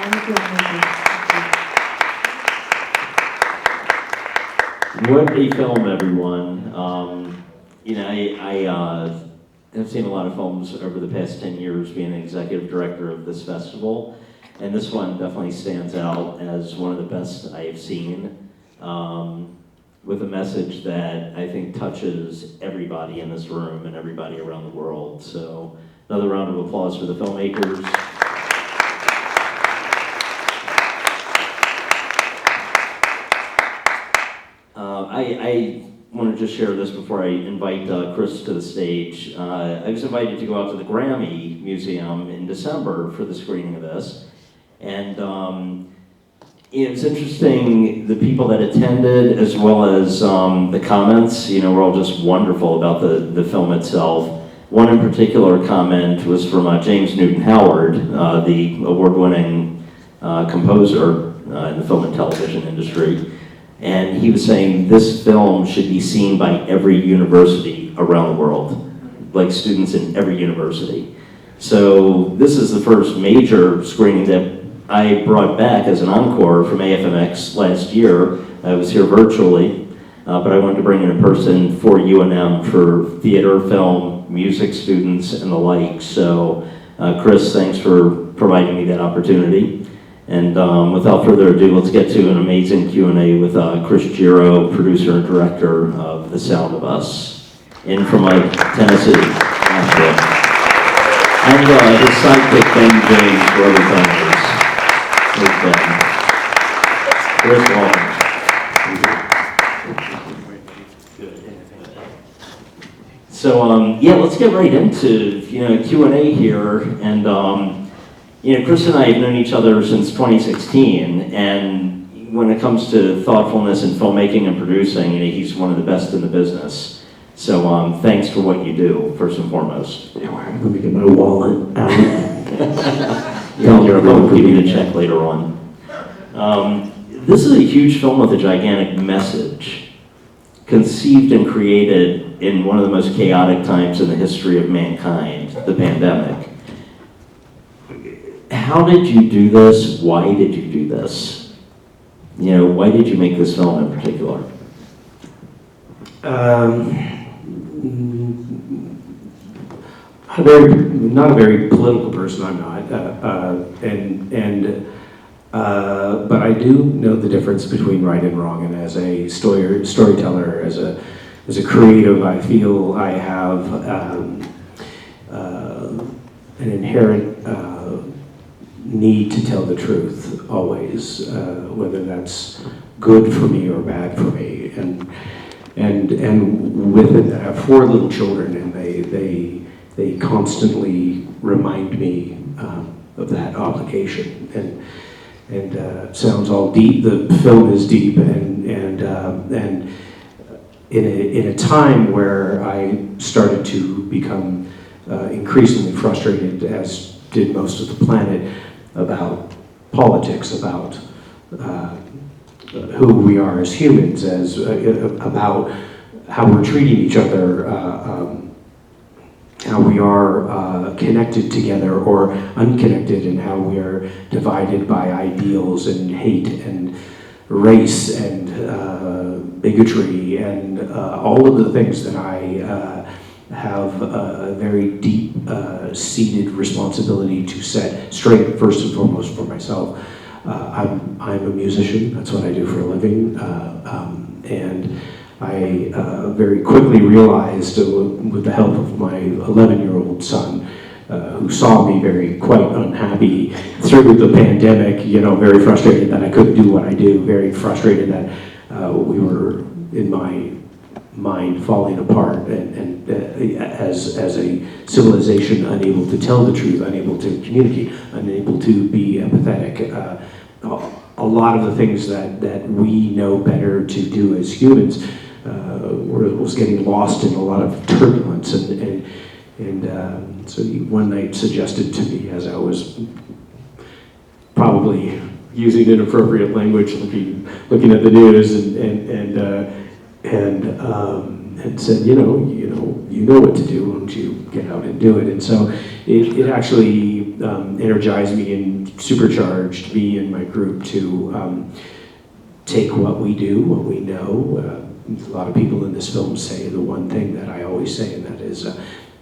What a film, everyone. I have seen a lot of films over the past 10 years being an executive director of this festival, and this one definitely stands out as one of the best I have seen, with a message that I think touches everybody in this room and everybody around the world. So another round of applause for the filmmakers. I want to just share this before I invite Chris to the stage. I was invited to go out to the Grammy Museum in December for the screening of this. And it's interesting, the people that attended, as well as the comments, were all just wonderful about the film itself. One in particular comment was from James Newton Howard, the award-winning composer in the film and television industry. And he was saying this film should be seen by every university around the world, like students in every university. So this is the first major screening that I brought back as an encore from AFMX last year. I was here virtually, but I wanted to bring it in person for UNM for theater, film, music students, and the like. So Chris, thanks for providing me that opportunity. And without further ado, let's get to an amazing Q&A with Chris Gero, producer and director of The Sound of Us, in from Tennessee, Nashville. And his sidekick, Ben James, wherever Ben is. There's Ben. Chris Walker. So yeah, let's get right into Q&A here. And Chris and I have known each other since 2016, and when it comes to thoughtfulness in filmmaking and producing, he's one of the best in the business. So thanks for what you do, first and foremost. Let me get my wallet out. I'll give you the check later on. This is a huge film with a gigantic message, conceived and created in one of the most chaotic times in the history of mankind, the pandemic. How did you do this? Why did you do this? Why did you make this film in particular? Not a very political person, I'm not. But I do know the difference between right and wrong, and as a storyteller, as a creative, I feel I have an inherent need to tell the truth always, whether that's good for me or bad for me, and with it, I have 4 little children, and they constantly remind me of that obligation, and it sounds all deep. The film is deep, and in a time where I started to become increasingly frustrated, as did most of the planet, about politics, about who we are as humans, about how we're treating each other, how we are connected together or unconnected, and how we are divided by ideals and hate and race and bigotry and all of the things that I have a very deep seated responsibility to set straight, first and foremost, for myself. I'm a musician. That's what I do for a living, and I very quickly realized, with the help of my 11-year-old son, who saw me quite unhappy through the pandemic, very frustrated that I couldn't do what I do, very frustrated that we were, in my mind, falling apart, and as a civilization, unable to tell the truth, unable to communicate, unable to be empathetic. A lot of the things that we know better to do as humans was getting lost in a lot of turbulence, and so one night suggested to me, as I was probably using inappropriate language, looking at the news, and said, you know what to do. Why don't you get out and do it. And so it actually energized me and supercharged me and my group to take what we do, what we know. A lot of people in this film say the one thing that I always say, and that is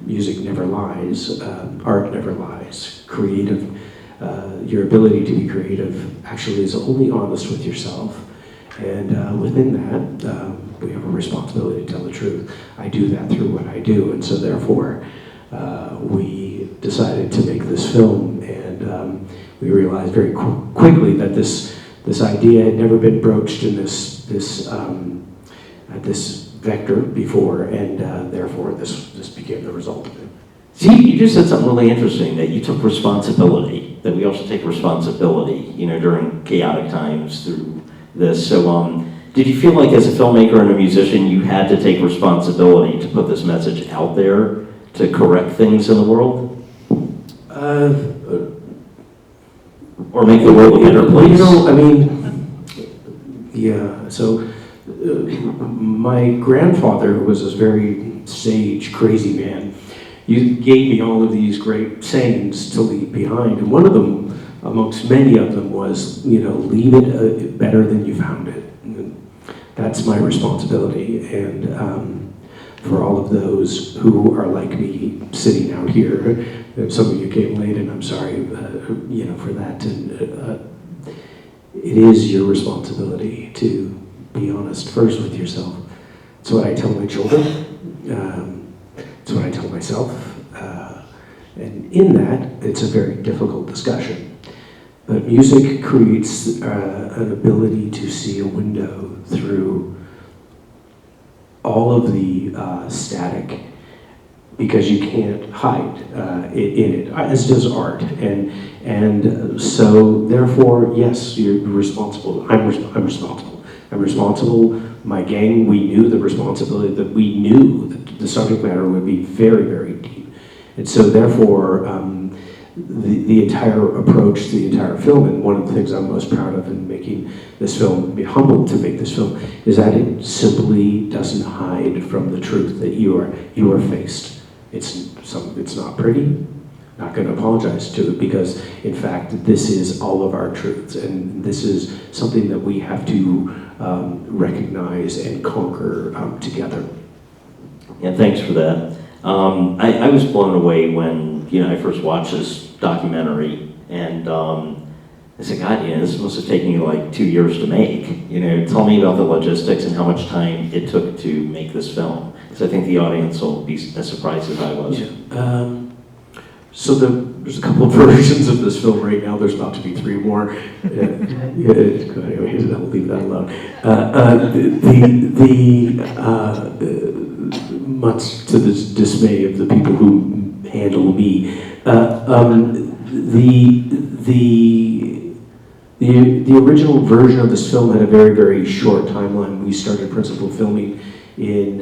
music never lies, art never lies. Creative, your ability to be creative actually is only honest with yourself. And within that, we have a responsibility to tell the truth. I do that through what I do, and so therefore, we decided to make this film, and we realized very quickly that this idea had never been broached in this vector before, and therefore this became the result of it. See, you just said something really interesting, that you took responsibility, that we also take responsibility, during chaotic times through this. So, did you feel like as a filmmaker and a musician, you had to take responsibility to put this message out there to correct things in the world? Or make the world a better place? Yeah, so my grandfather, who was this very sage, crazy man, gave me all of these great sayings to leave behind, and one of them, amongst many of them, was, leave it better than you found it. And that's my responsibility, and for all of those who are like me, sitting out here, some of you came late, and I'm sorry, for that. And it is your responsibility to be honest first with yourself. It's what I tell my children. It's what I tell myself. And in that, it's a very difficult discussion. But music creates an ability to see a window through all of the static, because you can't hide in it, as does art. And so therefore, yes, you're responsible. I'm responsible. I'm responsible. My gang, we knew the responsibility, that we knew that the subject matter would be very, very deep. And so therefore, the entire approach to the entire film, and one of the things I'm most proud of in making this film, be humbled to make this film, is that it simply doesn't hide from the truth that you are faced. It's not pretty. Not going to apologize to it, because in fact this is all of our truths, and this is something that we have to recognize and conquer together. Yeah, thanks for that. I was blown away when I first watched this documentary, and I said, God, this must have taken you like 2 years to make. Tell me about the logistics and how much time it took to make this film, because I think the audience will be as surprised as I was. Yeah. So there's a couple of versions of this film right now. There's about to be 3 more. Anyway, I'll leave that alone. Much to the dismay of the people who handle me, the original version of this film had a very, very short timeline. We started principal filming in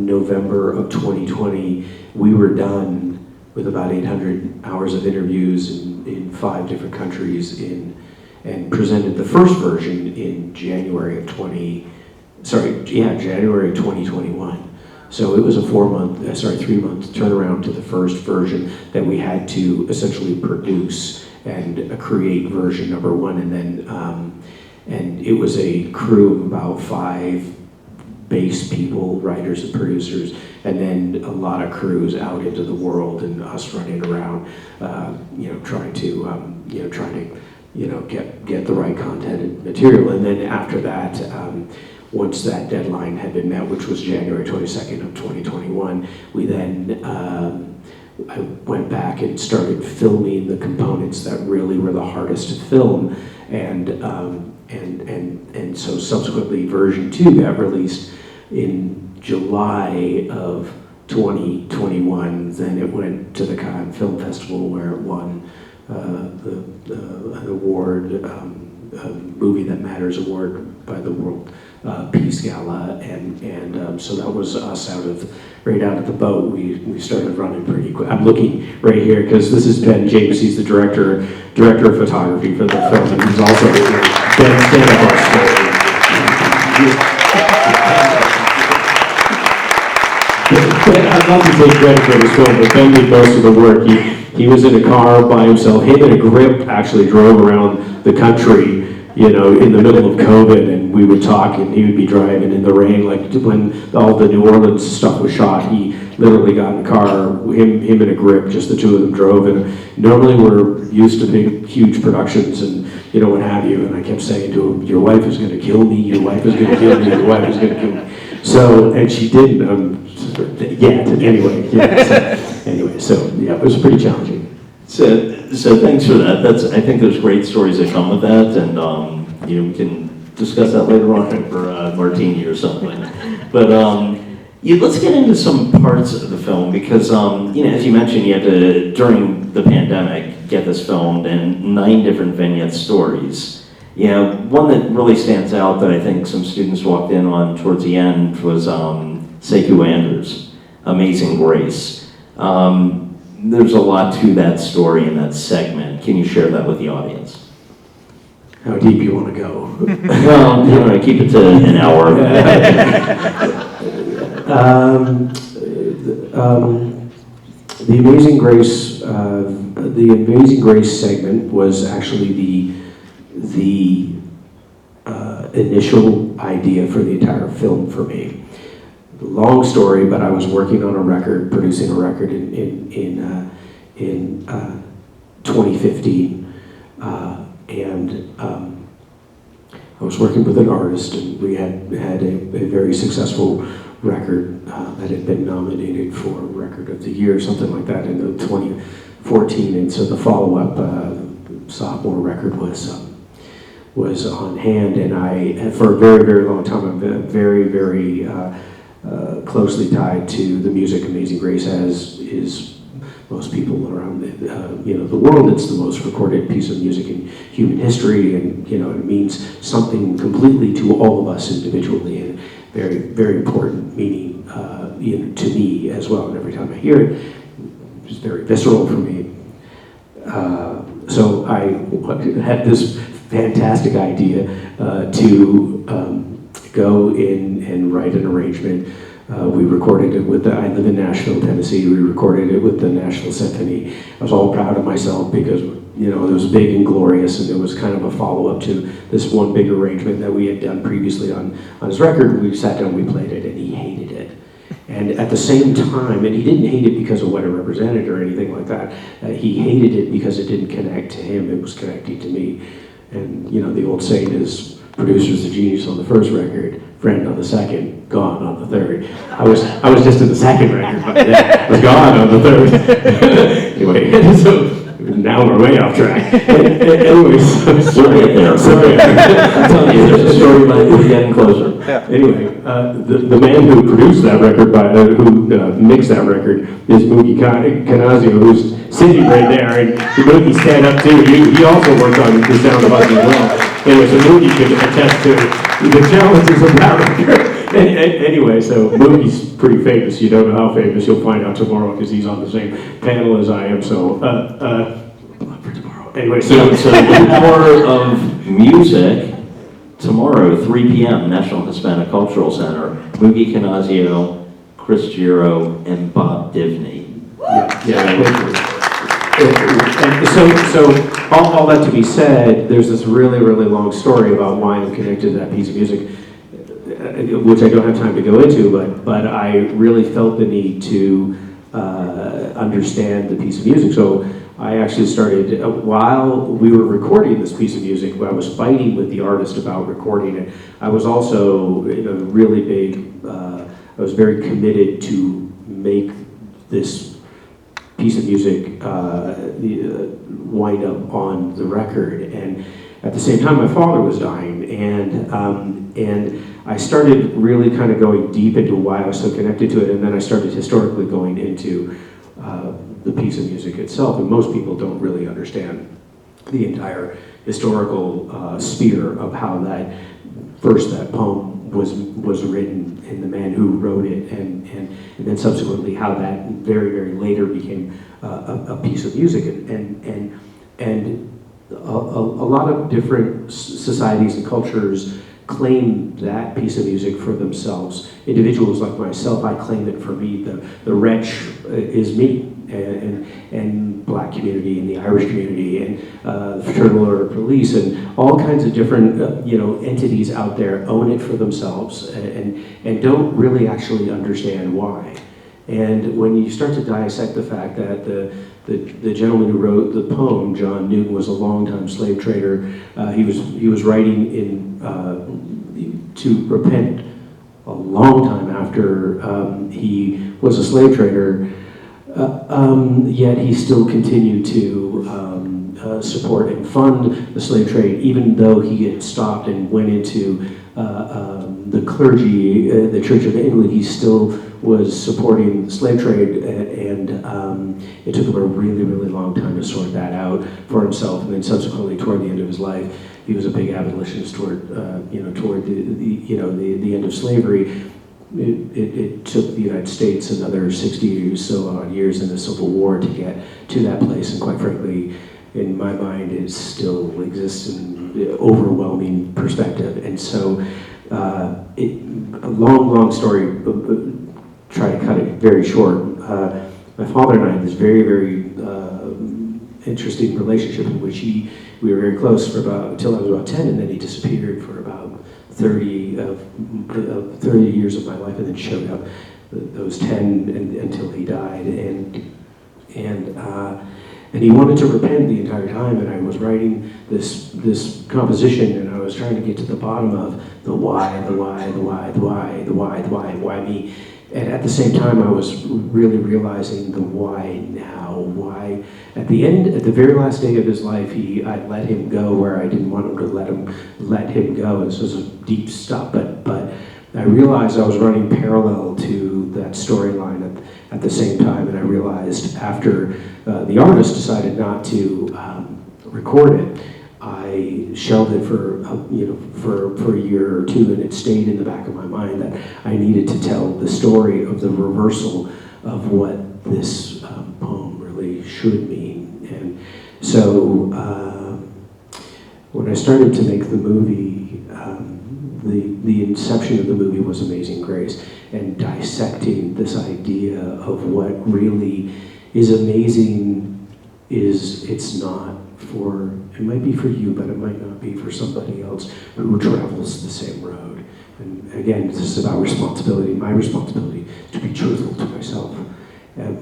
November of 2020. We were done with about 800 hours of interviews in 5 different countries, and presented the first version in January of 2021. So it was a 3-month turnaround to the first version that we had to essentially produce and create version number 1, and then and it was a crew of about 5 bass people, writers and producers, and then a lot of crews out into the world, and us running around, trying to get the right content and material. And then after that, once that deadline had been met, which was January 22nd of 2021, we then I went back and started filming the components that really were the hardest to film, and so subsequently version 2 got released in July of 2021. Then it went to the Cannes Film Festival, where it won an award, Movie That Matters award by the World Peace Gala, and so that was us right out of the boat. We started running pretty quick. I'm looking right here because this is Ben James. He's the director of photography for the film, and he's also Ben. Stand up on stage. Ben has not to take credit for this film, but Ben did most of the work. He was in a car by himself. Him and a grip actually drove around the country, you know, in the middle of COVID, and we would talk, and he would be driving in the rain. Like when all the New Orleans stuff was shot, he literally got in a car, him and a grip, just the two of them drove. And normally we're used to big, huge productions and, you know, what have you. And I kept saying to him, your wife is going to kill me, your wife is going to kill me, your wife is going to kill me. So, and she didn't, yet, anyway. Yeah, so yeah, it was pretty challenging. So thanks for that. I think there's great stories that come with that, and you know, we can discuss that later on over martini or something. But let's get into some parts of the film because you know, as you mentioned, you had to during the pandemic get this filmed in 9 different vignette stories. You know, one that really stands out that I think some students walked in on towards the end was Sekou Andrews, Amazing Grace. There's a lot to that story in that segment. Can you share that with the audience? How deep you want to go? Well, you know, keep it to an hour. The Amazing Grace segment was actually the initial idea for the entire film for me. Long story, but I was working on a record, producing a record in 2015, and I was working with an artist, and we had a very successful record that had been nominated for Record of the Year, something like that, in 2014. And so the follow-up sophomore record was on hand, and I, for a very, very long time, I've been very, very closely tied to the music Amazing Grace, as is most people around you know, the world. It's the most recorded piece of music in human history, and you know, it means something completely to all of us individually, and very, very important meaning you know, to me as well. And every time I hear it, it's very visceral for me. So I had this fantastic idea to go in and write an arrangement. We recorded it with I live in Nashville, Tennessee. We recorded it with the Nashville Symphony. I was all proud of myself because, you know, it was big and glorious, and it was kind of a follow-up to this one big arrangement that we had done previously on his record. We sat down, we played it, and he hated it. And at the same time, and he didn't hate it because of what it represented or anything like that. He hated it because it didn't connect to him. It was connecting to me. And, you know, the old saying is, producer's the genius on the first record, friend on the second, gone on the third. I was just in the second record, but then was gone on the third. Anyway, so now we're way off track. Anyway, sorry. I'm telling you, there's a story line we're getting closer. Yeah. Anyway, the man who produced that record, who mixed that record, is Moogie Canazio, who's sitting right there, and Moogie stand up too. He also worked on the sound of us as well. Anyway, so Moogie could attest to the challenges of that record. Anyway, so Moogie's pretty famous. You don't know how famous. You'll find out tomorrow because he's on the same panel as I am. So, for tomorrow. Anyway, So the power of music tomorrow, 3 p.m., National Hispanic Cultural Center. Moogie Canazio, Chris Gero, and Bob Divney. And so all that to be said, there's this really, really long story about why I'm connected to that piece of music, which I don't have time to go into, but I really felt the need to understand the piece of music. So I actually started, while we were recording this piece of music, I was fighting with the artist about recording it. I was also really big, I was very committed to make this piece of music wind up on the record. And at the same time, my father was dying, and I started really kind of going deep into why I was so connected to it, and then I started historically going into the piece of music itself. And most people don't really understand the entire historical sphere of how that poem was written, and the man who wrote it, and then subsequently how that very, very later became a piece of music, and a lot of different societies and cultures claim that piece of music for themselves. Individuals like myself, I claim it for me. The wretch is me, and Black community, and the Irish community, and the Fraternal Order of Police, and all kinds of different entities out there own it for themselves, and don't really actually understand why. And when you start to dissect the fact that the gentleman who wrote the poem, John Newton, was a longtime slave trader. He was writing to repent a long time after he was a slave trader. Yet he still continued to support and fund the slave trade, even though he had stopped and went into the clergy, the Church of England. He still was supporting the slave trade, and it took him a really, really long time to sort that out for himself. And then subsequently, toward the end of his life, he was a big abolitionist toward the end of slavery. It took the United States another 60 or so odd years in the Civil War to get to that place, and quite frankly, in my mind, it still exists in the overwhelming perspective. And so, a long story, try to cut it very short. My father and I had this very, very interesting relationship in which we were very close for until I was about 10, and then he disappeared for about 30 years of my life, and then showed up those 10 until he died, and he wanted to repent the entire time. And I was writing this composition, and I was trying to get to the bottom of the why me. And at the same time, I was really realizing the why now. Why at the very last day of his life, I let him go where I didn't want him to let him go. This was a deep stuff, but I realized I was running parallel to that storyline at the same time, and I realized after the artist decided not to record it, I shelved it for a year or two, and it stayed in the back of my mind that I needed to tell the story of the reversal of what this poem really should mean. And so when I started to make the movie, the inception of the movie was Amazing Grace, and dissecting this idea of what really is amazing it's not for, it might be for you, but it might not be for somebody else who travels the same road. And again, this is about responsibility. My responsibility to be truthful to myself.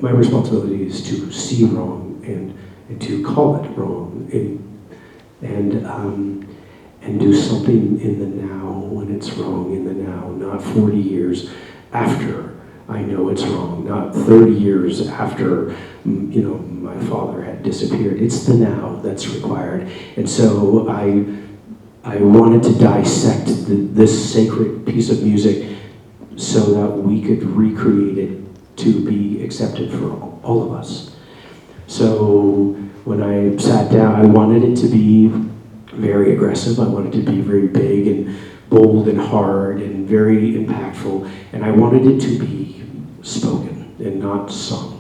My responsibility is to see wrong and to call it wrong, and do something in the now when it's wrong in the now, not 40 years after I know it's wrong, not 30 years after my father had disappeared. It's the now that's required. And so I wanted to dissect this sacred piece of music so that we could recreate it to be accepted for all of us. So when I sat down, I wanted it to be very aggressive. I wanted it to be very big and bold and hard and very impactful. And I wanted it to be spoken and not sung.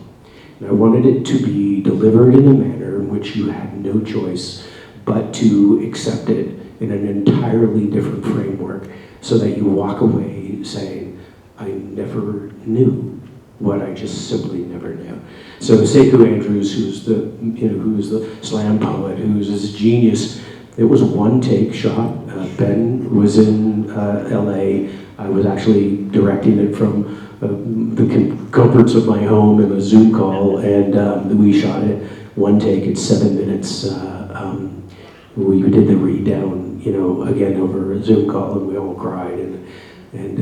And I wanted it to be delivered in a manner in which you had no choice but to accept it in an entirely different framework, so that you walk away saying, I never knew what I just simply never knew. So Sekou Andrews, who's the slam poet, who's this genius, it was one take shot. Ben was in LA. I was actually directing it from the comforts of my home in a Zoom call, and we shot it one take. It's 7 minutes. We did the read down, again over a Zoom call, and we all cried. And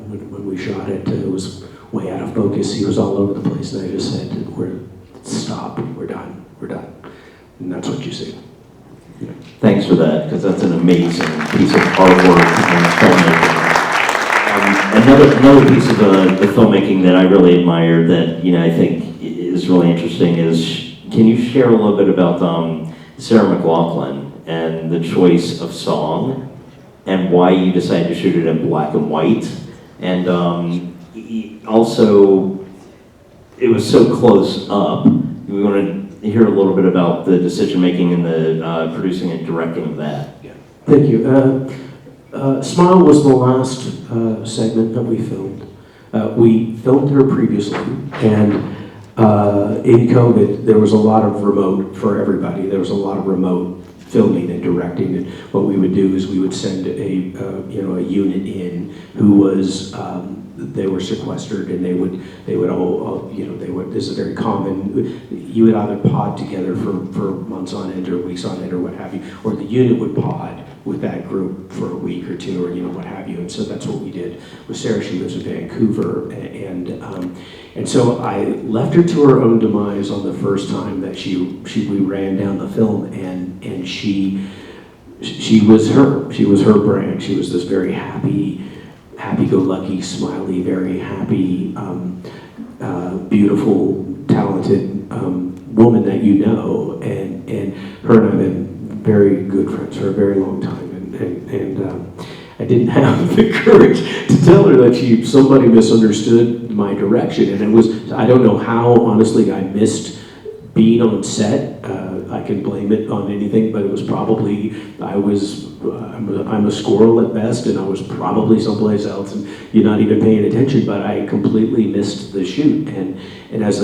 when we shot it, it was way out of focus. He was all over the place, and I just said, "Stop. We're done. We're done." And that's what you see. Yeah. Thanks for that, because that's an amazing piece of artwork and filmmaking. Another piece of the filmmaking that I really admire that I think is really interesting is, can you share a little bit about Sarah McLachlan and the choice of song and why you decided to shoot it in black and white, and also it was so close up. We want to hear a little bit about the decision making and the producing and directing of that. Yeah. Thank you. Smile was the last segment that we filmed. We filmed her previously, and in COVID, there was a lot of remote for everybody. There was a lot of remote filming and directing, and what we would do is we would send a unit in who was they were sequestered, and they would all this is very common. You would either pod together for months on end or weeks on end or what have you, or the unit would pod with that group for a week or two, or what have you. And so that's what we did with Sarah. She lives in Vancouver, and so I left her to her own demise on the first time that we ran down the film, and she was her. She was her brand. She was this very happy-go-lucky, smiley, very happy, beautiful, talented woman that you know, and her and I have been very good friends for a very long time, and I didn't have the courage to tell her that somebody misunderstood my direction, and it was, I don't know how, honestly, I missed being on set. I can blame it on anything, but it was probably, I'm a squirrel at best, and I was probably someplace else, and you're not even paying attention, but I completely missed the shoot, and as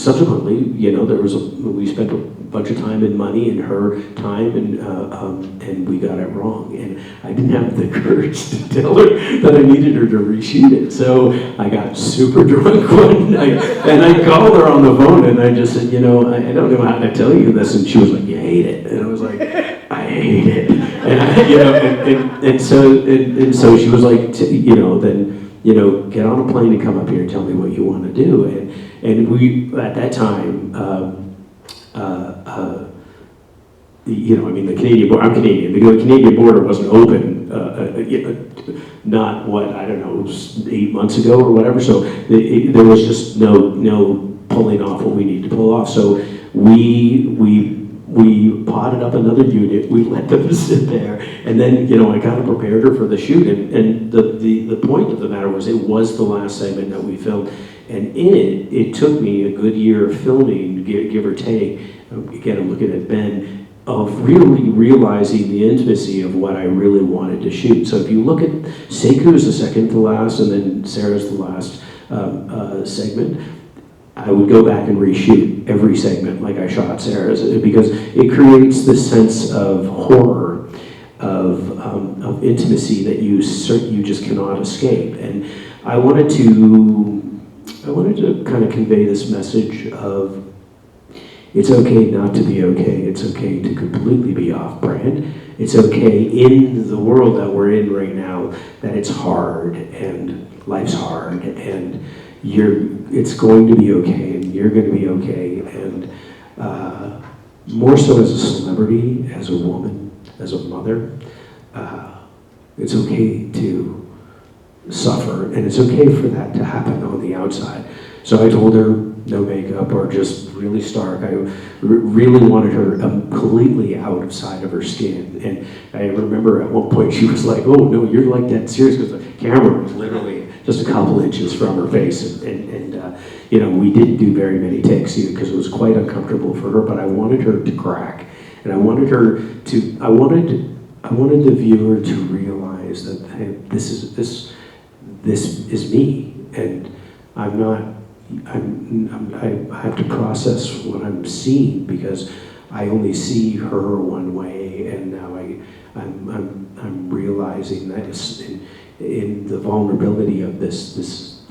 subsequently, we spent a bunch of time and money and her time, and we got it wrong, and I didn't have the courage to tell her that I needed her to reshoot it, so I got super drunk one night, and I called her on the phone, and I just said, I don't know how to tell you this, and she was like, you hate it, and I was like, I hate it, and so she was like, then get on a plane and come up here and tell me what you want to do, and we at that time. The Canadian border, I'm Canadian, the Canadian border wasn't open, not 8 months ago or whatever, so there was just no pulling off what we need to pull off. So we potted up another unit, we let them sit there, and then, I kind of prepared her for the shoot, and the point of the matter was, it was the last segment that we filmed, and in it took me a good year of filming, give or take, again, I'm looking at Ben, of really realizing the intimacy of what I really wanted to shoot. So if you look at Sekou's the second to last, and then Sarah's the last segment, I would go back and reshoot every segment like I shot Sarah's, because it creates this sense of horror, of intimacy that you just cannot escape. And I wanted to kind of convey this message of, it's okay not to be okay. It's okay to completely be off-brand. It's okay in the world that we're in right now that it's hard and life's hard, and it's going to be okay, and you're going to be okay. And more so as a celebrity, as a woman, as a mother, it's okay to suffer, and it's okay for that to happen on the outside. So I told her, no makeup, or just really stark. I really wanted her completely outside of her skin. And I remember at one point she was like, oh no, you're like that serious, because the camera was literally just a couple inches from her face. And we didn't do very many takes either, because it was quite uncomfortable for her, but I wanted her to crack. And I wanted the viewer to realize that, hey, this is me, and I have to process what I'm seeing, because I only see her one way, and now I'm realizing that in the vulnerability of this is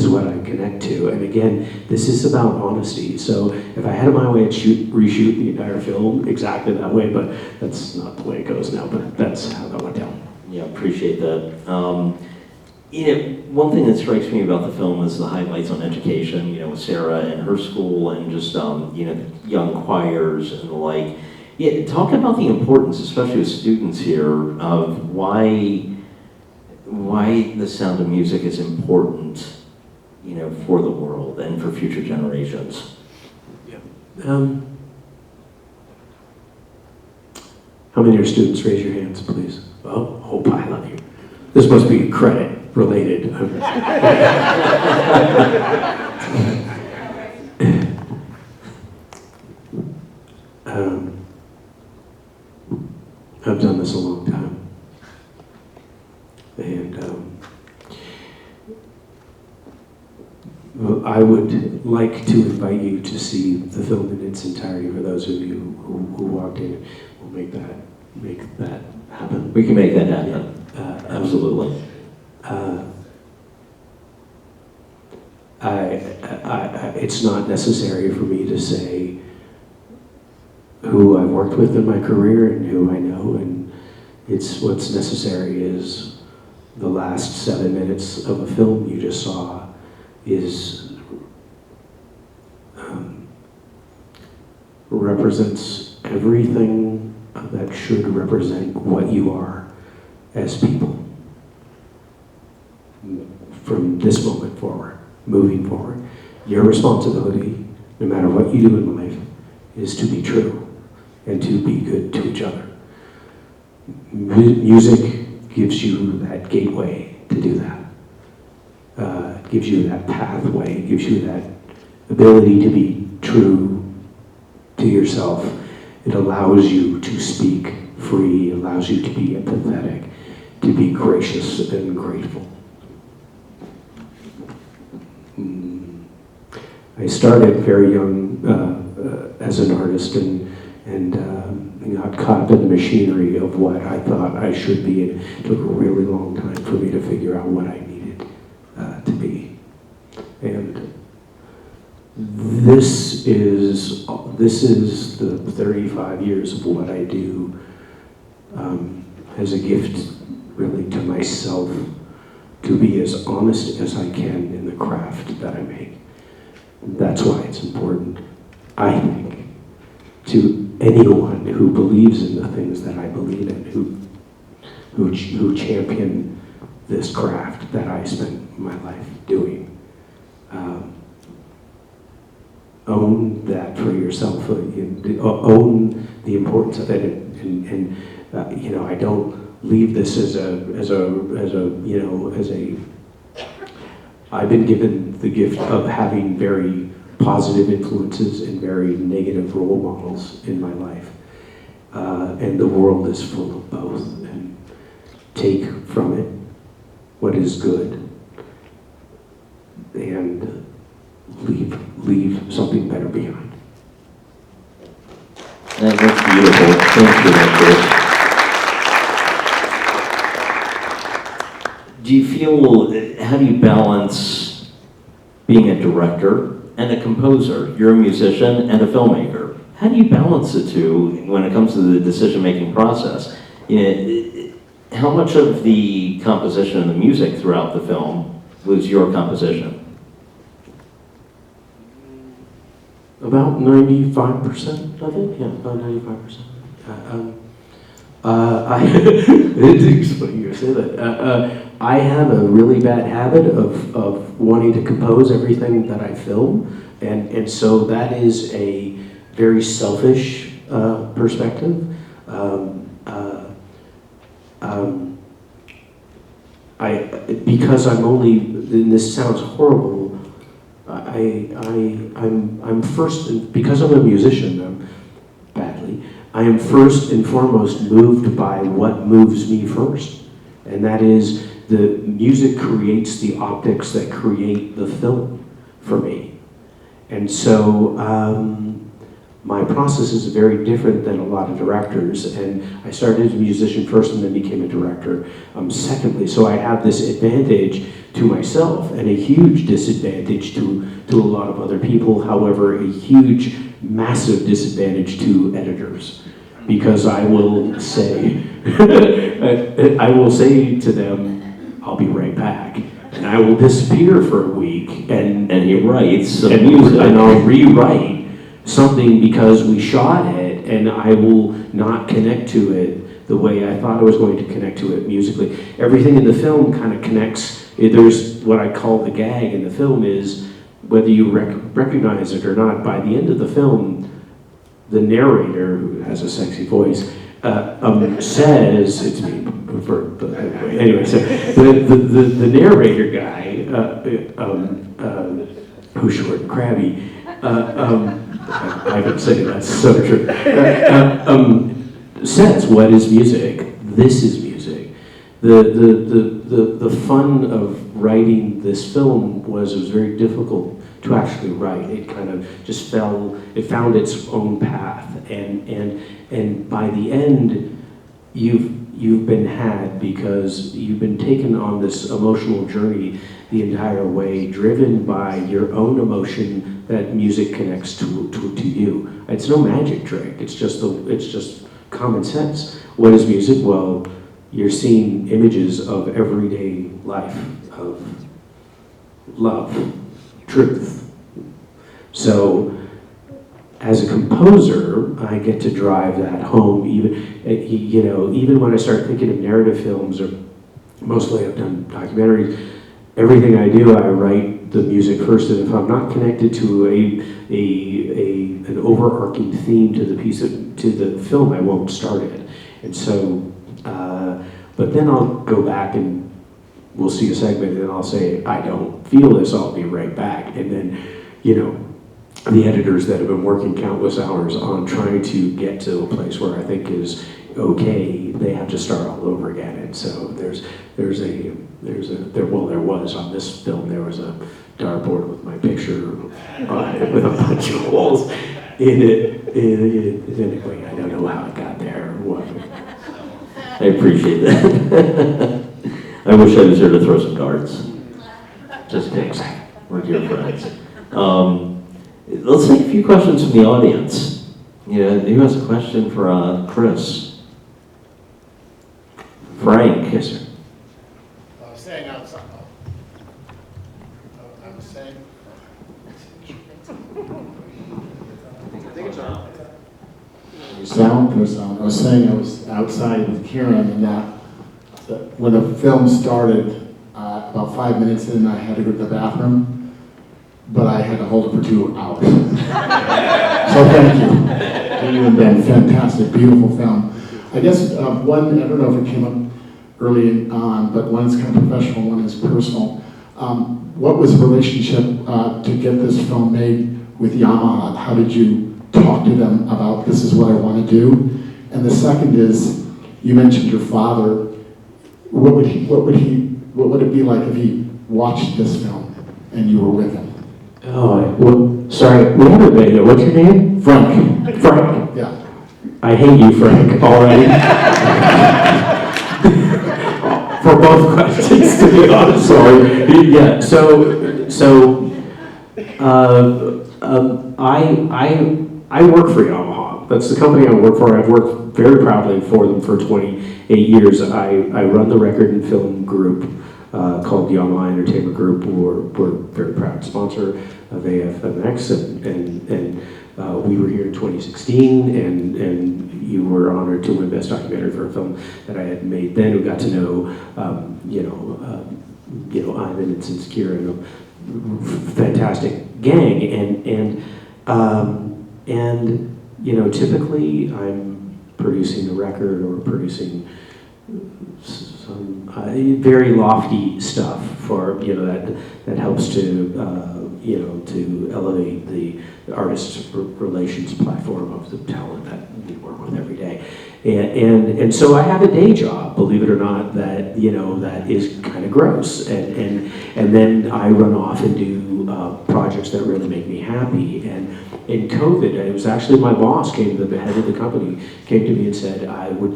what I connect to. And again, this is about honesty. So if I had my way, I'd reshoot the entire film exactly that way, but that's not the way it goes now, but that's how that went down. Yeah, appreciate that. One thing that strikes me about the film is the highlights on education, with Sarah and her school, and just, young choirs and the like. Yeah, talk about the importance, especially with students here, of why the sound of music is important, for the world and for future generations. Yeah. How many of your students, raise your hands, please? Oh, hope I love you. This must be credit related. I've done this a long time. like to invite you to see the film in its entirety for those of you who walked in. We'll make that happen. We can make that happen. Absolutely. It's not necessary for me to say who I've worked with in my career and who I know, and what's necessary is the last 7 minutes of a film you just saw represents everything that should represent what you are as people from this moment forward, moving forward. Your responsibility, no matter what you do in life, is to be true and to be good to each other. Music gives you that gateway to do that. Gives you that pathway, gives you that ability to be true to yourself. It allows you to speak free, allows you to be empathetic, to be gracious and grateful. I started very young as an artist and got caught up in the machinery of what I thought I should be. And it took a really long time for me to figure out what I needed to be. And this is the 35 years of what I do as a gift, really, to myself, to be as honest as I can in the craft that I make. That's why it's important, I think, to anyone who believes in the things that I believe in, who champion this craft that I spent my life doing. Own that for yourself. Own the importance of it, and I don't leave this as a. I've been given the gift of having very positive influences and very negative role models in my life. And the world is full of both. And take from it what is good and leave something better behind. That's beautiful. Thank you, Chris. Do you feel, how do you balance being a director and a composer? You're a musician and a filmmaker. How do you balance the two when it comes to the decision-making process? How much of the composition and the music throughout the film was your composition? About 95% of it, yeah, about 95%. It's funny you say that. I have a really bad habit of wanting to compose everything that I film, and so that is a very selfish perspective. Because I'm only, and this sounds horrible, I'm first, because I'm a musician, I am first and foremost moved by what moves me first. And that is, the music creates the optics that create the film for me. And so my process is very different than a lot of directors. And I started as a musician first and then became a director secondly. So I have this advantage to myself and a huge disadvantage to a lot of other people. However, a huge, massive disadvantage to editors, because I will say, to them, I'll be right back, and I will disappear for a week, and he writes some music, and I'll rewrite something because we shot it, and I will not connect to it the way I thought I was going to connect to it musically. Everything in the film kind of connects. There's what I call the gag in the film is, whether you recognize it or not, by the end of the film, the narrator, who has a sexy voice, says, it's me, anyway, so the narrator guy, who's short and crabby, I would say that's so true, says, what is music? This is music. The fun of writing this film was it was very difficult to actually write. It kind of just it found its own path, and by the end, you've been had, because you've been taken on this emotional journey the entire way, driven by your own emotion that music connects to you. It's no magic trick. It's just common sense. What is music? Well, you're seeing images of everyday life, of love, truth. So, as a composer, I get to drive that home. Even when I start thinking of narrative films, or mostly I've done documentaries, everything I do, I write the music first, and if I'm not connected to an overarching theme to the film, I won't start it. And so, but then I'll go back and we'll see a segment, and I'll say, I don't feel this, I'll be right back. And then, the editors that have been working countless hours on trying to get to a place where I think is okay, they have to start all over again. And so there was on this film, there was a dartboard with my picture on it with a bunch of holes in it. Anyway, I don't know how it got there or what. I appreciate that. I wish I was here to throw some darts. Just kidding. We're dear friends. Let's take a few questions from the audience. Who has a question for Chris? Frank. Yes, sir. I was saying outside. I was saying. I think it's on. Sound. I was saying I was outside with Kieran, and that when the film started, about 5 minutes in, I had to go to the bathroom, but I had to hold it for 2 hours. So thank you. You've been fantastic, beautiful film. I guess one, I don't know if it came up early on, but one's kind of professional, one is personal. What was the relationship to get this film made with Yamaha? How did you talk to them about this is what I want to do? And the second is, you mentioned your father. What would it be like if he watched this film and you were with him? Oh, well, sorry, we haven't met yet. What's your name? Frank. Frank. Yeah. I hate you, Frank, already. For both questions, to be honest. Sorry. Yeah. I work for Yamaha. That's the company I work for. I've worked very proudly for them for 28 years. I run the record and film group called Yamaha Entertainment Group. We're a very proud sponsor of AFMX, and we were here in 2016, and you were honored to win Best Documentary for a film that I had made then. We got to know, Ivan and Sincere and a fantastic gang, and typically I'm producing a record or producing some very lofty stuff for that helps to elevate the artist relations platform of the talent that we work with every day, and so I have a day job, believe it or not, that that is kind of gross, and then I run off and do projects that really make me happy. And in COVID, it was actually my boss the head of the company came to me and said, we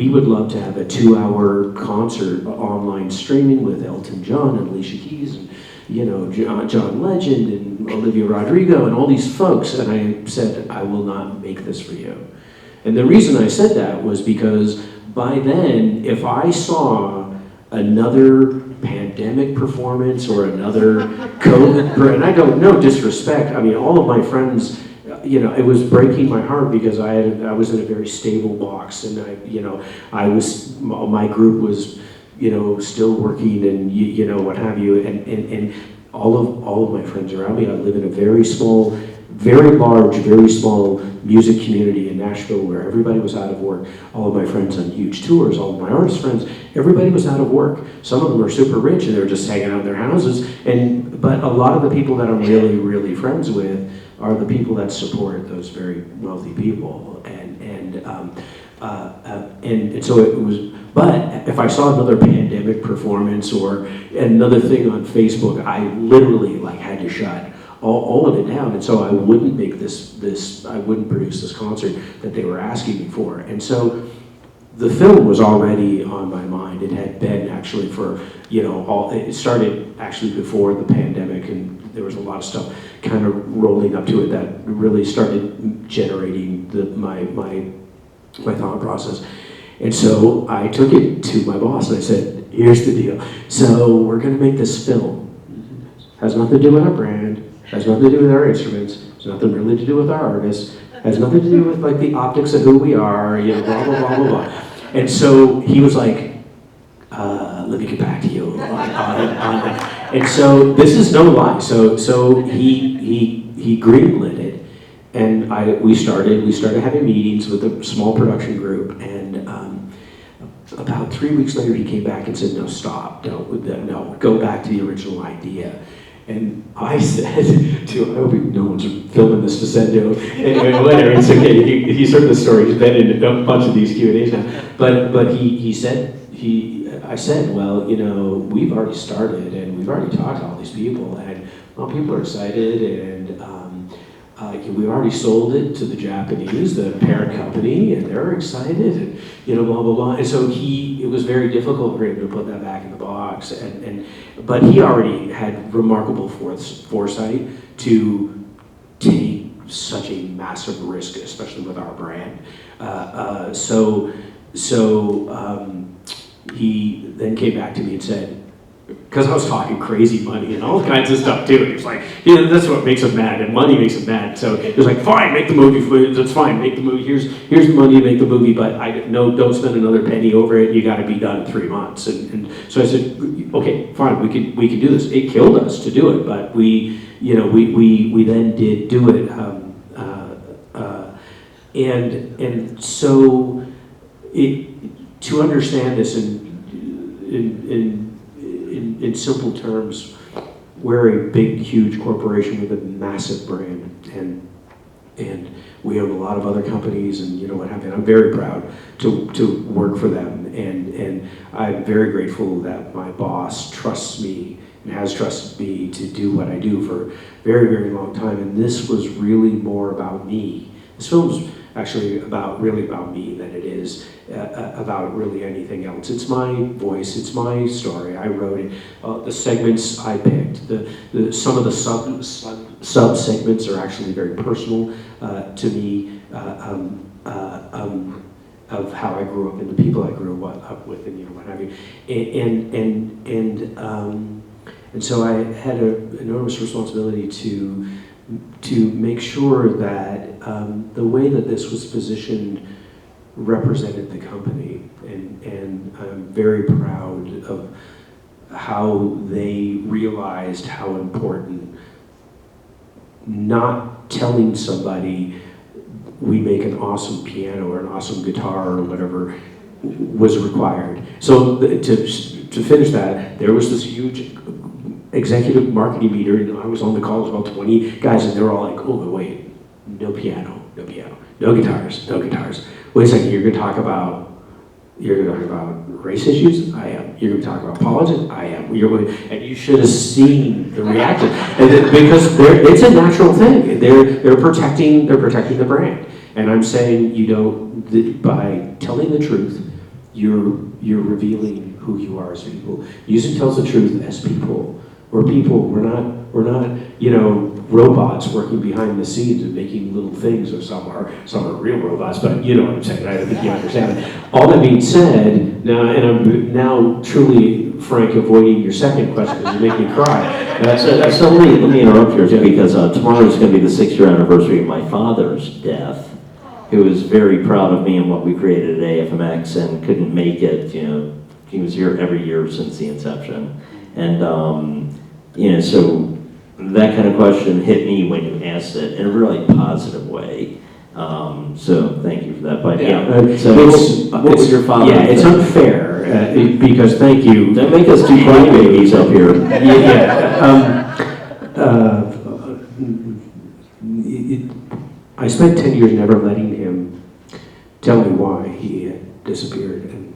would love to have a 2-hour concert online streaming with Elton John and Alicia Keys and John Legend and Olivia Rodrigo and all these folks. And I said, I will not make this for you. And the reason I said that was because by then, if I saw another pandemic performance or another COVID, and I don't know disrespect, I mean, all of my friends, it was breaking my heart because I was in a very stable box, and my group was, still working, and what have you, and all of my friends around me. I live in a very small, very large, very small music community in Nashville where everybody was out of work. All of my friends on huge tours, all of my artist friends, everybody was out of work. Some of them are super rich and they're just hanging out in their houses. But a lot of the people that I'm really, really friends with are the people that support those very wealthy people. And And so it was, but if I saw another pandemic performance or another thing on Facebook, I literally like had to shut all of it down. And so I wouldn't make I wouldn't produce this concert that they were asking me for. And so the film was already on my mind. It had been actually for, it started actually before the pandemic, and there was a lot of stuff kind of rolling up to it that really started generating my thought process. And so I took it to my boss and I said, here's the deal. So we're gonna make this film. Has nothing to do with our brand, has nothing to do with our instruments, has nothing really to do with our artists, has nothing to do with like the optics of who we are, blah, blah, blah, blah, blah. And so he was like, let me get back to you on that. And so this is no lie. So he greenlit it, and we started having meetings with a small production group, and about 3 weeks later he came back and said, no, stop, no, go back to the original idea. And I said I hope no one's filming this to send to him. Anyway, whatever, it's okay. He's heard the story. He's been in a bunch of these Q&As now. But I said, well, we've already started and we've already talked to all these people, and people are excited, and we already sold it to the Japanese, the parent company, and they're excited, and blah blah blah. And so it was very difficult for him to put that back in the box, but he already had remarkable foresight to take such a massive risk, especially with our brand. He then came back to me and said, because I was talking crazy money and all kinds of stuff too. He was like, that's what makes him mad, and money makes him mad. So he was like, fine, make the movie. That's fine, make the movie. Here's the money to make the movie, but don't spend another penny over it. You got to be done in 3 months. And so I said, okay, fine, we can do this. It killed us to do it, but we then did do it. And so to understand this in simple terms, we're a big, huge corporation with a massive brand, and we own a lot of other companies, and what have you. I'm very proud to work for them, and I'm very grateful that my boss trusts me and has trusted me to do what I do for a very, very long time. And this was really more about me. This film's actually really about me than it is about really anything else. It's my voice, it's my story. I wrote it. The segments I picked, some of the sub segments are actually very personal to me, of how I grew up and the people I grew up with, and what have you. And so I had an enormous responsibility to make sure that the way that this was positioned represented the company, and I'm very proud of how they realized how important not telling somebody we make an awesome piano or an awesome guitar or whatever was required. So to finish that, there was this huge executive marketing meeting, and I was on the call with about 20 guys, and they were all like, oh, wait, no piano, no guitars. Wait a second, you're gonna talk about race issues? I am. You're gonna talk about politics? I am. And you should have seen the reaction. Because it's a natural thing. They're protecting the brand. And I'm saying, by telling the truth, you're revealing who you are as people. Music tells the truth as people. We're people. We're not robots working behind the scenes and making little things, or some are real robots, but you know what I'm saying. I don't think you understand it. All that being said, now, and I'm now truly, Frank, avoiding your second question because you make me cry. So let me interrupt here, because tomorrow is going to be the 6-year anniversary of my father's death, who was very proud of me and what we created at AFMX and couldn't make it. He was here every year since the inception. And, so that kind of question hit me when you asked it in a really positive way. So thank you for that. But what was your father? Yeah, it's unfair because thank you. Don't make us two crybabies up here. I spent 10 years never letting him tell me why he had disappeared. And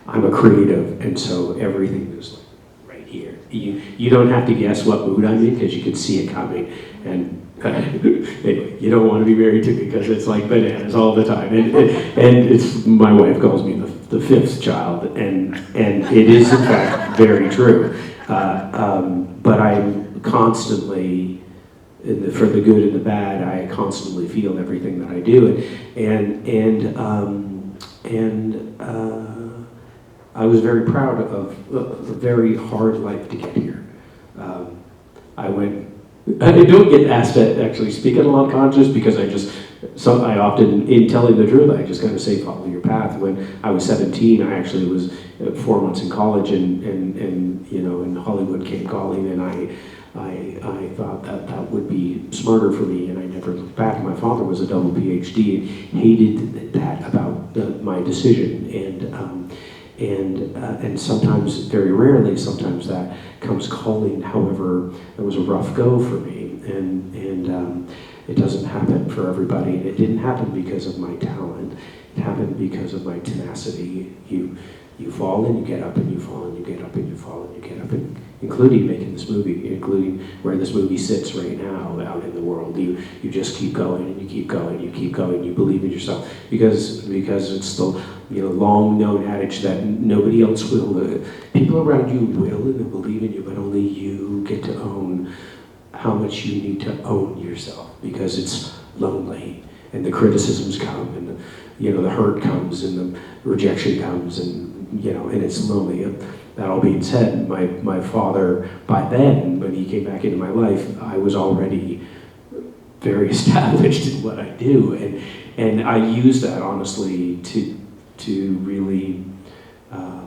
I'm a creative, and so everything is like right here. You don't have to guess what mood I'm in because you can see it coming. And anyway, you don't want to be married to me because it's like bananas all the time. And it's, my wife calls me the fifth child, and it is in fact very true. But I'm constantly, for the good and the bad, I constantly feel everything that I do. And I was very proud of a very hard life to get here. I don't get asked to actually speak at a lot of concerts because I often, in telling the truth, I just kind of say follow your path. When I was 17, I actually was 4 months in college, and Hollywood came calling, and I thought that would be smarter for me, and I never looked back. My father was a double PhD and hated that about my decision, and sometimes, very rarely, sometimes that comes calling. However, it was a rough go for me, and it doesn't happen for everybody, and it didn't happen because of my talent. It happened because of my tenacity. You fall and you get up, and you fall and you get up, and you fall and you get up, and including making this movie, including where this movie sits right now out in the world. You just keep going and you keep going, you keep going, you believe in yourself, because it's the long known adage that nobody else will. People around you will and they'll believe in you, but only you get to own how much you need to own yourself, because it's lonely and the criticisms come and the hurt comes and the rejection comes, and it's lonely. That all being said, my father, by then, when he came back into my life, I was already very established in what I do, and I use that honestly to really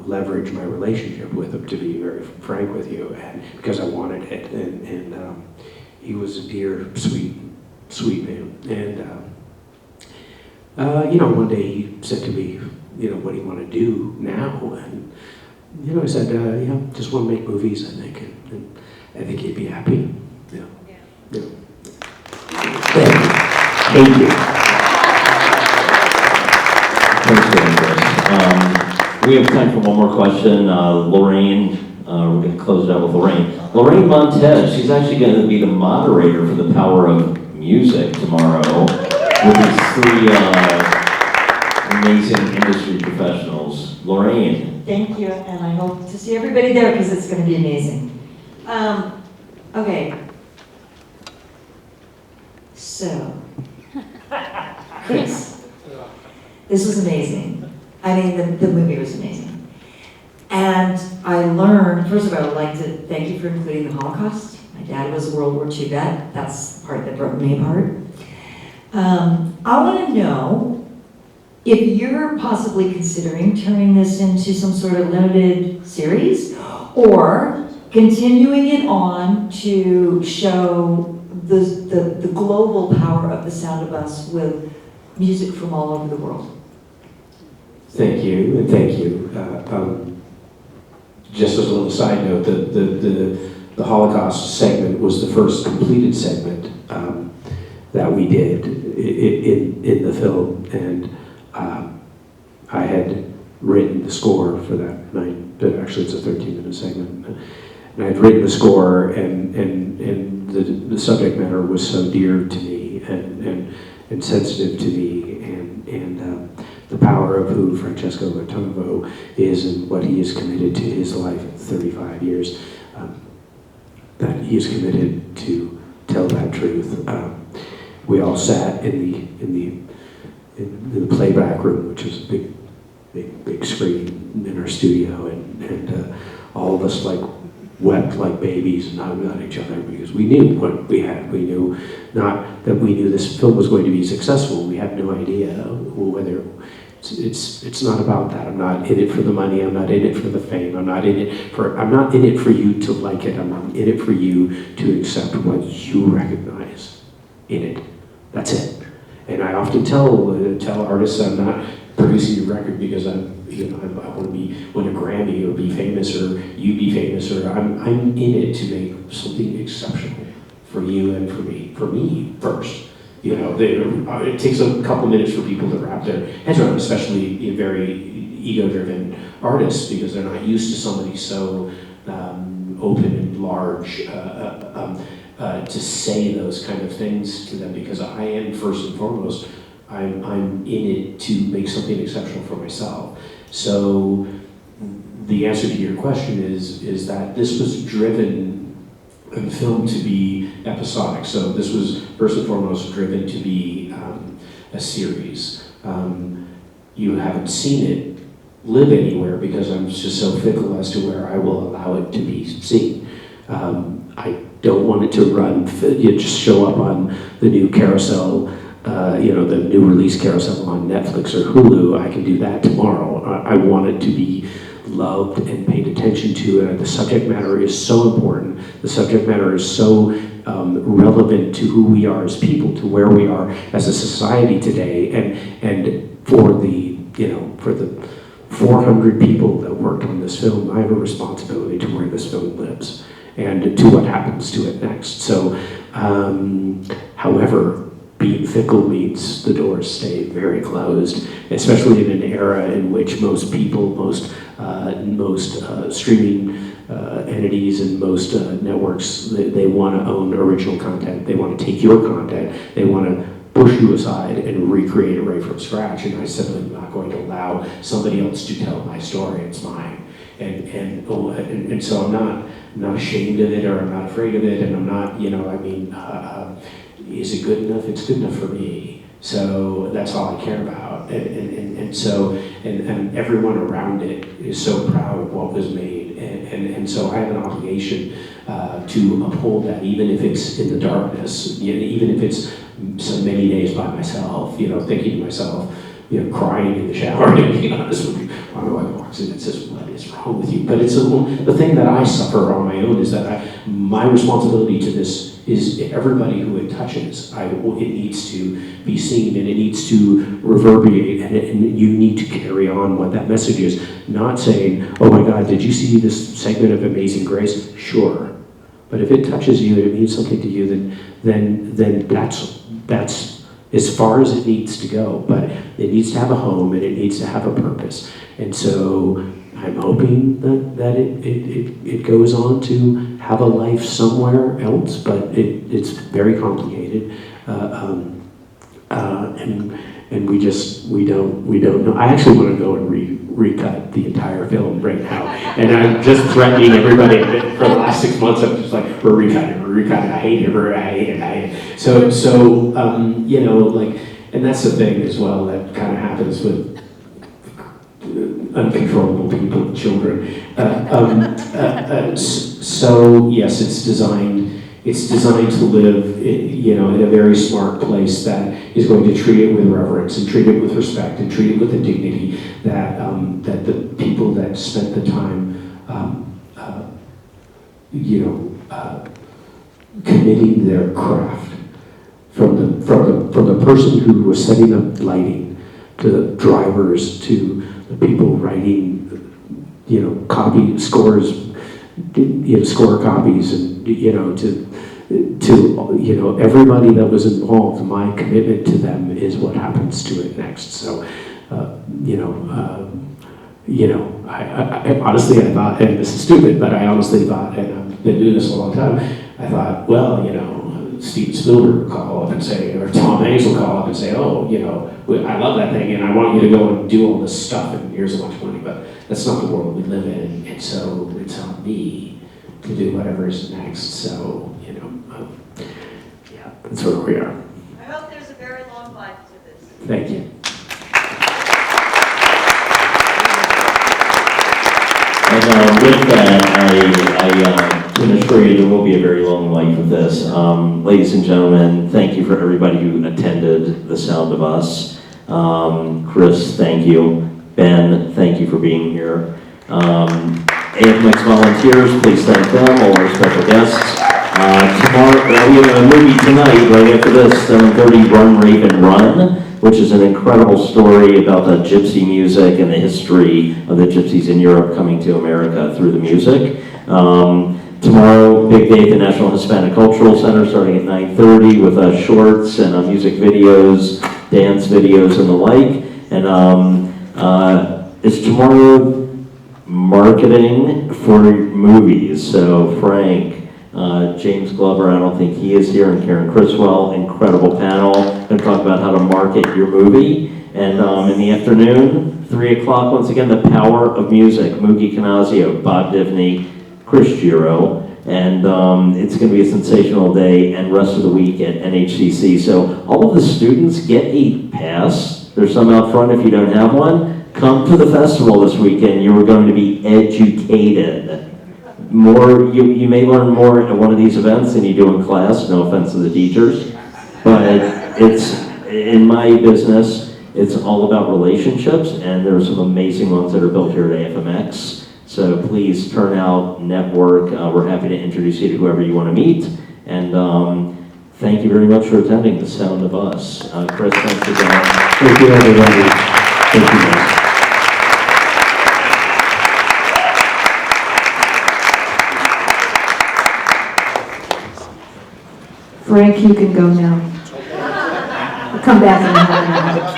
leverage my relationship with him, to be very frank with you, and because I wanted it, and he was a dear, sweet man, and one day he said to me, what do you want to do now? And I said, just want to make movies, I think, and I think he'd be happy. Yeah. Thank you. Thanks, Chris. We have time for one more question. Lorraine, we're going to close it out with Lorraine. Lorraine Montez, she's actually going to be the moderator for the Power of Music tomorrow with these three amazing industry professionals. Lorraine. Thank you, and I hope to see everybody there because it's going to be amazing. Okay. So, Chris, this was amazing. I mean, the movie was amazing. And I learned, first of all, I would like to thank you for including the Holocaust. My dad was a World War II vet. That's the part that broke me apart. I want to know if you're possibly considering turning this into some sort of limited series, or continuing it on to show the global power of the sound of us with music from all over the world. Thank you, and thank you. Just as a little side note, the Holocaust segment was the first completed segment that we did in the film, and I had written the score for that night. Actually, it's a 13-minute segment, and I had written the score, and the subject matter was so dear to me and sensitive to me, and the power of who Francesco Bertonovo is and what he is committed to his life in 35 years, that he is committed to tell that truth. We all sat in the playback room, which is a big screen in our studio, and all of us wept like babies and hugged on each other, because we knew what we had. We knew not that we knew this film was going to be successful. We had no idea whether it's not about that. I'm not in it for the money. I'm not in it for the fame. I'm not in it for you to like it. I'm in it for you to accept what you recognize in it. That's it. And I often tell artists, I'm not producing a record because I want to win a Grammy or be famous, or you be famous, or I'm in it to make something exceptional for you and for me first, You know, it takes a couple minutes for people to wrap their heads around, especially very ego-driven artists, because they're not used to somebody so open and large to say those kind of things to them, because I am, first and foremost, I'm in it to make something exceptional for myself. So the answer to your question is that this was driven in film to be episodic. So this was first and foremost driven to be a series. You haven't seen it live anywhere because I'm just so fickle as to where I will allow it to be seen. I don't want it to run, just show up on the new carousel, the new release carousel on Netflix or Hulu. I can do that tomorrow. I want it to be loved and paid attention to, and the subject matter is so important. The subject matter is so relevant to who we are as people, to where we are as a society today, and for the 400 people that worked on this film, I have a responsibility to where this film lives and to what happens to it next. So, however, being fickle means the doors stay very closed, especially in an era in which most people, most streaming entities and most networks, they want to own original content. They want to take your content. They want to push you aside and recreate it right from scratch. And I simply am not going to allow somebody else to tell my story. It's mine. And so I'm not ashamed of it, or I'm not afraid of it, and I'm not, is it good enough? It's good enough for me. So that's all I care about. And everyone around it is so proud of what was made. And so I have an obligation to uphold that, even if it's in the darkness, even if it's so many days by myself, thinking to myself, crying in the shower, to be honest with you. My wife walks in and says, "What is wrong with you?" But it's the thing that I suffer on my own is that my responsibility to this is everybody who it touches. It needs to be seen, and it needs to reverberate, and you need to carry on what that message is. Not saying, "Oh my God, did you see this segment of Amazing Grace?" Sure. But if it touches you and it means something to you, then that's as far as it needs to go. But it needs to have a home, and it needs to have a purpose. And so I'm hoping that it goes on to have a life somewhere else, but it's very complicated. And we don't know. I actually want to go and recut the entire film right now, and I'm just threatening everybody for the last 6 months. I'm just like, we're recutting. I hate it. So and that's the thing as well that kind of happens with uncontrollable people, children. So yes, it's designed to live, in a very smart place that is going to treat it with reverence and treat it with respect and treat it with the dignity that the people that spent the time, committing their craft, from the person who was setting up lighting, to the drivers, to the people writing, score copies, and to everybody that was involved. My commitment to them is what happens to it next. So, I honestly, I thought, and this is stupid, but I honestly thought, and I've been doing this a long time, I thought, well, Steven Spielberg will call up and say, or Tom Hanks will call up and say, "Oh, I love that thing, and I want you to go and do all this stuff, and here's a bunch of money." But that's not the world we live in, and so it's on me to do whatever is next. So, that's where we are. I hope there's a very long life to this. Thank you. And with that, I can assure you there will be a very long life of this. Ladies and gentlemen, thank you for everybody who attended The Sound of Us. Chris, thank you. Ben, thank you for being here. AFMX volunteers, please thank them, all our special guests. Tomorrow, we have a movie tonight, right after this, 7:30, Run, Raven, Run, which is an incredible story about the gypsy music and the history of the gypsies in Europe coming to America through the music. Tomorrow, big day at the National Hispanic Cultural Center, starting at 9:30 with shorts and music videos, dance videos, and the like. And it's tomorrow marketing for movies. So Frank, James Glover, I don't think he is here, and Karen Criswell, incredible panel. Going to talk about how to market your movie. And in the afternoon, 3 o'clock, once again, The Power of Music, Mugi Canazio, Bob Divney, Chris Gero. And it's going to be a sensational day and rest of the week at NHCC. So all of the students get a pass. There's some out front if you don't have one. Come to the festival this weekend. You are going to be educated. You may learn more at one of these events than you do in class. No offense to the teachers. But it's, in my business, it's all about relationships. And there are some amazing ones that are built here at AFMX. So please turn out, network. We're happy to introduce you to whoever you want to meet. And thank you very much for attending The Sound of Us. Chris, thanks again. Thank you, everybody. Thank you, guys. Frank, you can go now. We'll come back in a half an hour.